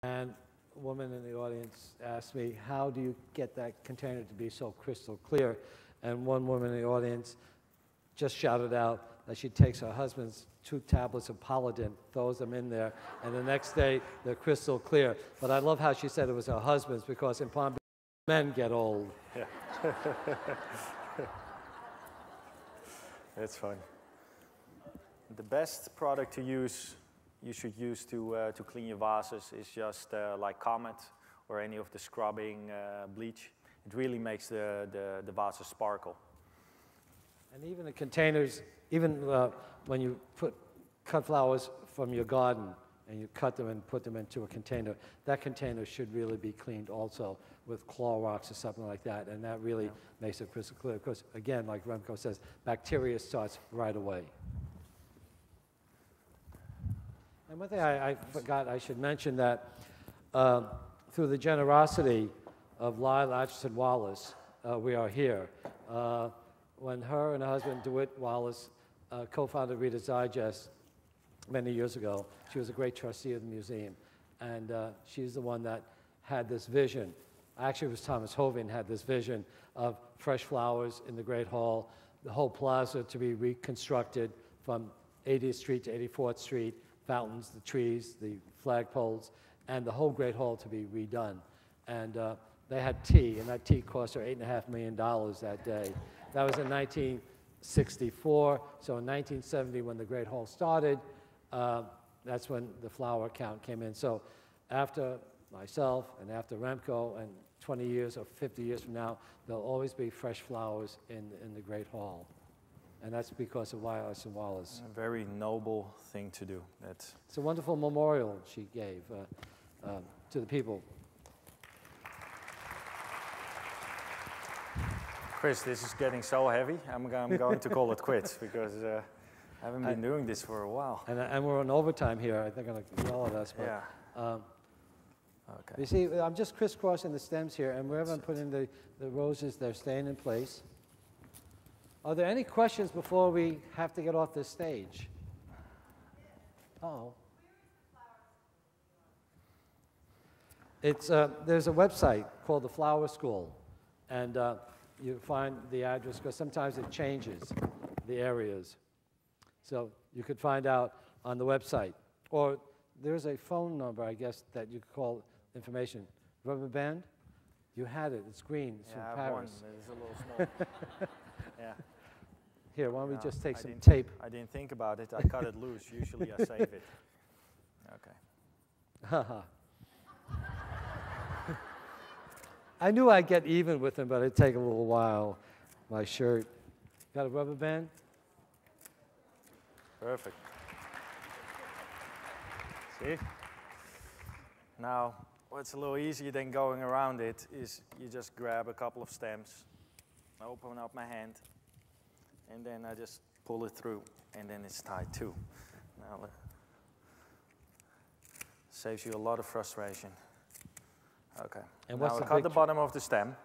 And a woman in the audience asked me, how do you get that container to be so crystal clear? And one woman in the audience just shouted out that she takes her husband's 2 tablets of Polident, throws them in there, and the next day they're crystal clear. But I love how she said it was her husband's, because in Palm Beach, men get old. Yeah. That's fun. The best product to use, you should use to clean your vases is just like Comet or any of the scrubbing bleach. It really makes the vases sparkle. And even the containers, even when you cut flowers from your garden and you cut them and put them into a container, that container should really be cleaned also with Clorox or something like that, and that really makes it crystal clear. Because again, like Remco says, bacteria starts right away. And one thing I forgot, I should mention that through the generosity of Lyle Atchison Wallace, we are here. When her and her husband, DeWitt Wallace, co-founded Reader's Digest many years ago, she was a great trustee of the museum. And she's the one that had this vision. Actually, it was Thomas Hovind had this vision of fresh flowers in the Great Hall, the whole plaza to be reconstructed from 80th Street to 84th Street, fountains, the trees, the flagpoles, and the whole Great Hall to be redone. And they had tea, and that tea cost her $8.5 million that day. That was in 1964. So in 1970, when the Great Hall started, that's when the flower count came in. So after myself and after Remco, and 20 years or 50 years from now, there'll always be fresh flowers in the Great Hall. And that's because of Lyle Atchison Wallace. A very noble thing to do. It's a wonderful memorial she gave to the people. Chris, this is getting so heavy. I'm going to call it quits, because I haven't been doing this for a while. And we're on overtime here. They're going to yell at us. But, yeah. Okay. You see, I'm just crisscrossing the stems here, and wherever I'm putting the roses, they're staying in place. Are there any questions before we have to get off this stage? Oh. There's a website called the Flower School, and you find the address, because sometimes it changes the areas. So you could find out on the website. Or there's a phone number, I guess, that you could call information. Rubber band? You had it. It's green. It's from Paris. It's a little small. Yeah. Here, why don't we just take some tape? I didn't think about it. I cut it loose. Usually I save it. Okay. I knew I'd get even with him, but it'd take a little while. My shirt. Got a rubber band? Perfect. See? Now, what's a little easier than going around it is you just grab a couple of stems, open up my hand, and then I just pull it through, and then it's tied too. Now, saves you a lot of frustration. Okay. And now cut the bottom of the stem.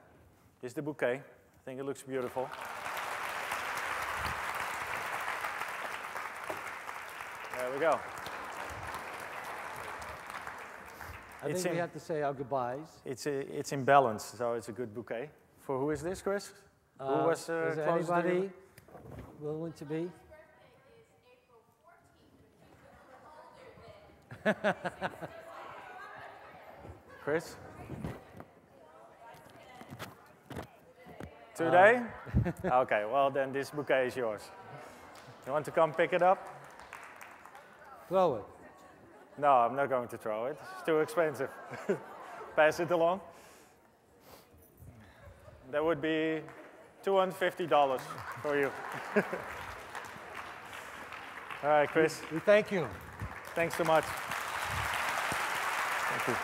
Here's the bouquet. I think it looks beautiful. There we go. I think we have to say our goodbyes. It's in balance, so it's a good bouquet. For who is this, Chris? Who was is there close to anybody you? willing to be? His birthday is April 14th, but you're older than. Chris? Today? Okay, well then this bouquet is yours. You want to come pick it up? Throw it. No, I'm not going to throw it. It's too expensive. Pass it along. That would be $250 for you. All right, Chris. We thank you. Thanks so much. Thank you.